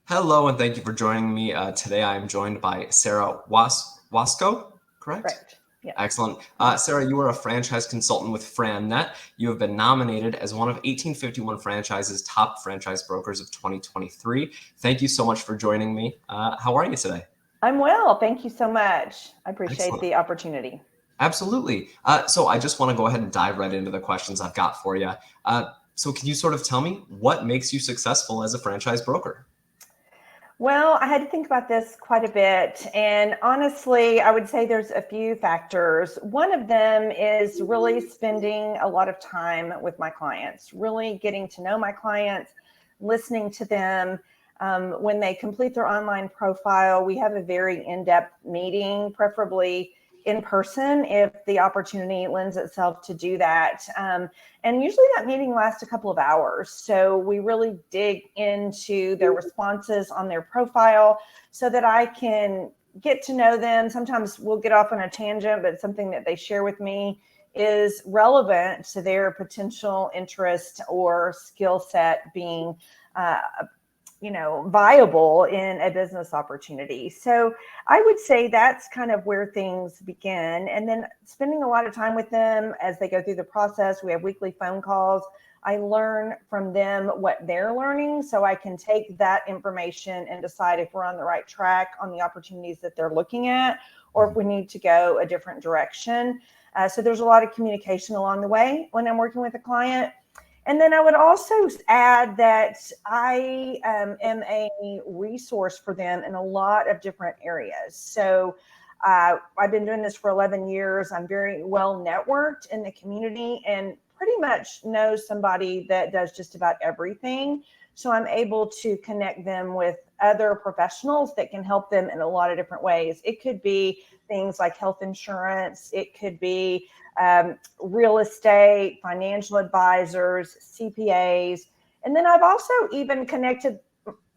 Hello, and thank you for joining me. Today I am joined by Sara Waskow, correct? Correct. Yes. Excellent. Sara, you are a franchise consultant with FranNet. You have been nominated as one of 1851 Franchise's top franchise brokers of 2023. Thank you so much for joining me. How are you today? I'm well. Thank you so much. I appreciate Excellent. the opportunity. Absolutely. So I just want to go ahead and dive right into the questions I've got for you. So can you sort of tell me what makes you successful as a franchise broker? Well, I had to think about this quite a bit. And honestly, I would say there's a few factors. One of them is really spending a lot of time with my clients, really getting to know my clients, listening to them. When they complete their online profile, we have a very in-depth meeting, preferably in person if the opportunity lends itself to do that. And usually that meeting lasts a couple of hours. So we really dig into their responses on their profile so that I can get to know them. Sometimes we'll get off on a tangent, but something that they share with me is relevant to their potential interest or skill set being viable in a business opportunity. So I would say that's kind of where things begin. And then spending a lot of time with them as they go through the process. We have weekly phone calls. I learn from them what they're learning so I can take that information and decide if we're on the right track on the opportunities that they're looking at or if we need to go a different direction. So there's a lot of communication along the way when I'm working with a client. And then I would also add that I am a resource for them in a lot of different areas. So I've been doing this for 11 years. I'm very well networked in the community and pretty much know somebody that does just about everything. So I'm able to connect them with other professionals that can help them in a lot of different ways. It could be things like health insurance. It could be real estate, financial advisors, CPAs. And then I've also even connected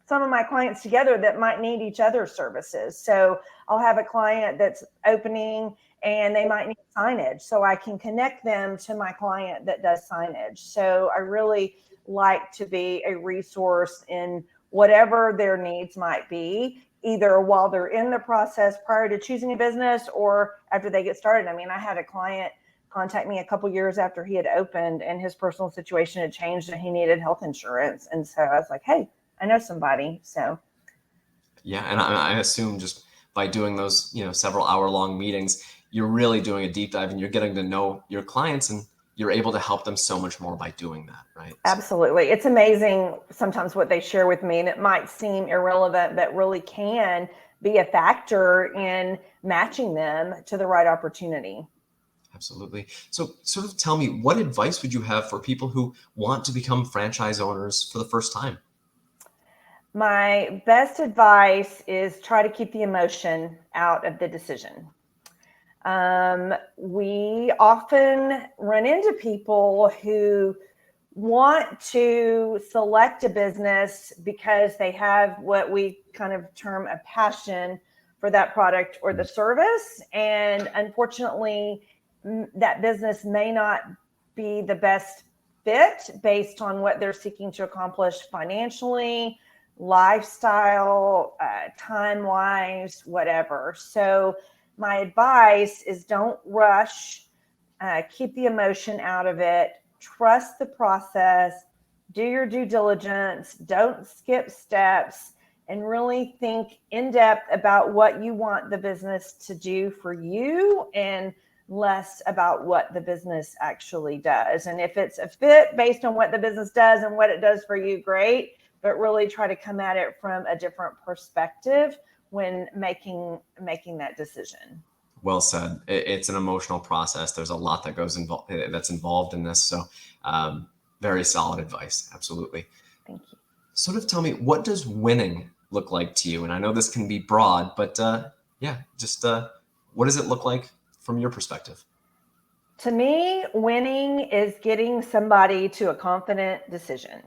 some of my clients together that might need each other's services. So I'll have a client that's opening and they might need signage. So I can connect them to my client that does signage. So I really like to be a resource in whatever their needs might be, either while they're in the process prior to choosing a business or after they get started. I mean, I had a client contact me a couple years after he had opened and his personal situation had changed and he needed health insurance. And so I was like, hey, I know somebody. So Yeah, and I assume just by doing those, several hour-long meetings, you're really doing a deep dive and you're getting to know your clients and you're able to help them so much more by doing that, right? So, absolutely. It's amazing sometimes what they share with me, and it might seem irrelevant, but really can be a factor in matching them to the right opportunity. absolutely. So, sort of tell me, what advice would you have for people who want to become franchise owners for the first time? My best advice is try to keep the emotion out of the decision. We often run into people who want to select a business because they have what we kind of term a passion for that product or the service. And unfortunately, that business may not be the best fit based on what they're seeking to accomplish financially, lifestyle, time wise, whatever. So my advice is don't rush, keep the emotion out of it, trust the process, do your due diligence, don't skip steps, and really think in depth about what you want the business to do for you and less about what the business actually does. And if it's a fit based on what the business does and what it does for you, great, but really try to come at it from a different perspective when making that decision. Well said. It's an emotional process. There's a lot that that's involved in this. So, very solid advice. Absolutely. Thank you. Sort of tell me, what does winning look like to you? And I know this can be broad, but yeah, just what does it look like from your perspective? To me, winning is getting somebody to a confident decision.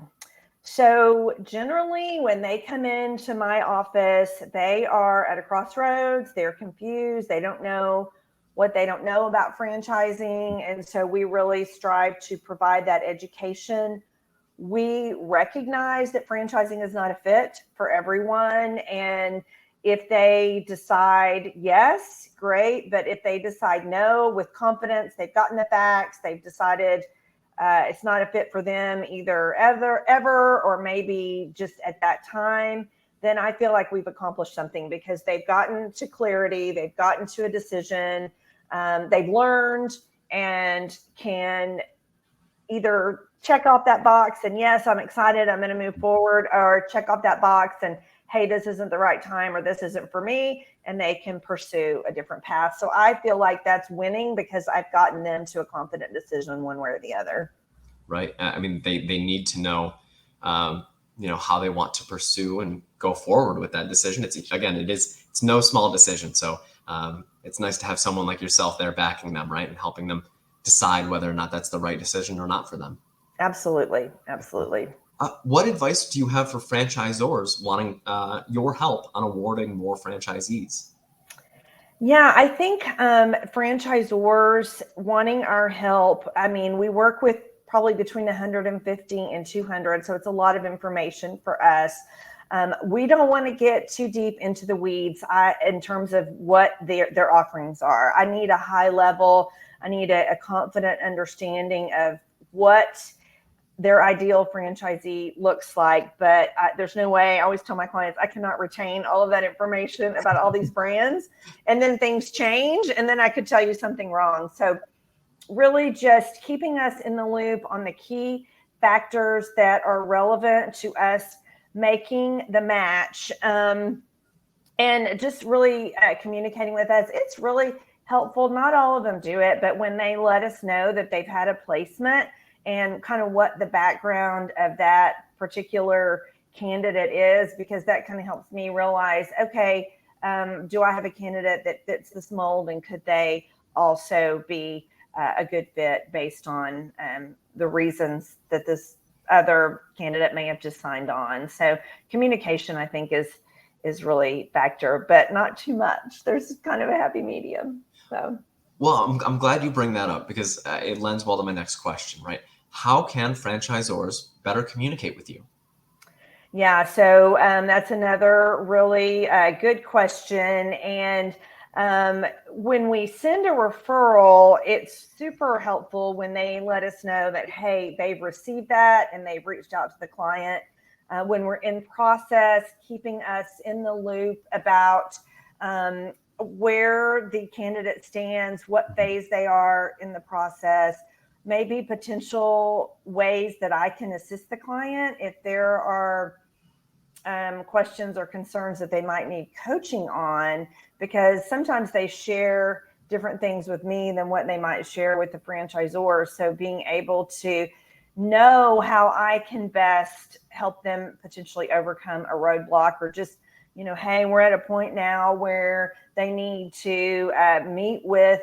So generally, when they come into my office, they are at a crossroads, they're confused, they don't know what they don't know about franchising. And so we really strive to provide that education we recognize that franchising is not a fit for everyone. And if they decide yes, great. But if they decide no, with confidence, they've gotten the facts, they've decided it's not a fit for them either ever, or maybe just at that time, then I feel like we've accomplished something, because they've gotten to clarity, they've gotten to a decision, they've learned, and can either check off that box and yes, I'm excited, I'm going to move forward, or check off that box and hey, this isn't the right time, or this isn't for me, and they can pursue a different path. So I feel like that's winning, because I've gotten them to a confident decision one way or the other. Right. I mean, they need to know, how they want to pursue and go forward with that decision. It's no small decision. So it's nice to have someone like yourself there backing them, right, and helping them decide whether or not that's the right decision or not for them. Absolutely. What advice do you have for franchisors wanting your help on awarding more franchisees? Yeah, I think franchisors wanting our help. I mean, we work with probably between 150 and 200, so it's a lot of information for us. We don't want to get too deep into the weeds in terms of what their offerings are. I need a high level, I need a confident understanding of what their ideal franchisee looks like. But there's no way, I always tell my clients, I cannot retain all of that information about all these brands. And then things change, and then I could tell you something wrong. So really just keeping us in the loop on the key factors that are relevant to us making the match, and just really communicating with us. It's really helpful. Not all of them do it, but when they let us know that they've had a placement and kind of what the background of that particular candidate is, because that kind of helps me realize, okay, do I have a candidate that fits this mold, and could they also be a good fit based on the reasons that this other candidate may have just signed on. So communication, I think, is really factor, but not too much. There's kind of a happy medium. So. Well, I'm glad you bring that up, because it lends well to my next question, right? How can franchisors better communicate with you? Yeah, so that's another really good question. And when we send a referral, it's super helpful when they let us know that, hey, they've received that and they've reached out to the client. When we're in process, keeping us in the loop about where the candidate stands, what phase they are in the process, maybe potential ways that I can assist the client if there are questions or concerns that they might need coaching on, because sometimes they share different things with me than what they might share with the franchisor. So being able to know how I can best help them potentially overcome a roadblock, or just, hey, we're at a point now where they need to meet with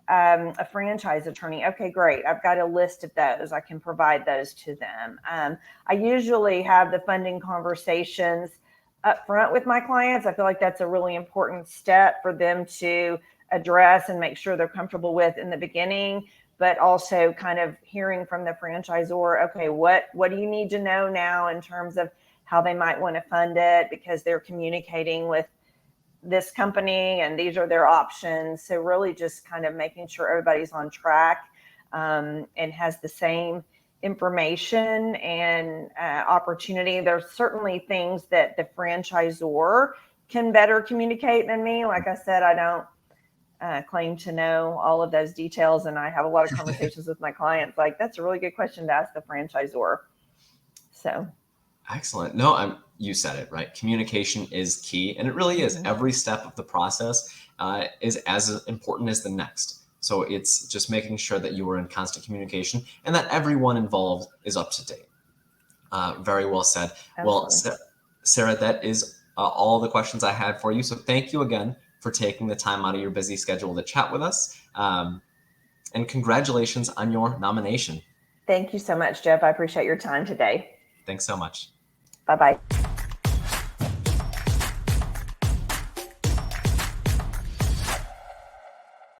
a franchise attorney. Okay, great. I've got a list of those. I can provide those to them. I usually have the funding conversations up front with my clients. I feel like that's a really important step for them to address and make sure they're comfortable with in the beginning, but also kind of hearing from the franchisor, okay, what do you need to know now in terms of how they might want to fund it, because they're communicating with this company and these are their options. So really just kind of making sure everybody's on track and has the same information and opportunity. There's certainly things that the franchisor can better communicate than me. Like I said, I don't claim to know all of those details, and I have a lot of conversations with my clients like, that's a really good question to ask the franchisor. So excellent. No, you said it, right? Communication is key, and it really is. Every step of the process is as important as the next. So it's just making sure that you are in constant communication and that everyone involved is up to date. Very well said. Absolutely. Well, Sara, that is all the questions I had for you. So thank you again for taking the time out of your busy schedule to chat with us. And congratulations on your nomination. Thank you so much, Jeff. I appreciate your time today. Thanks so much. Bye-bye.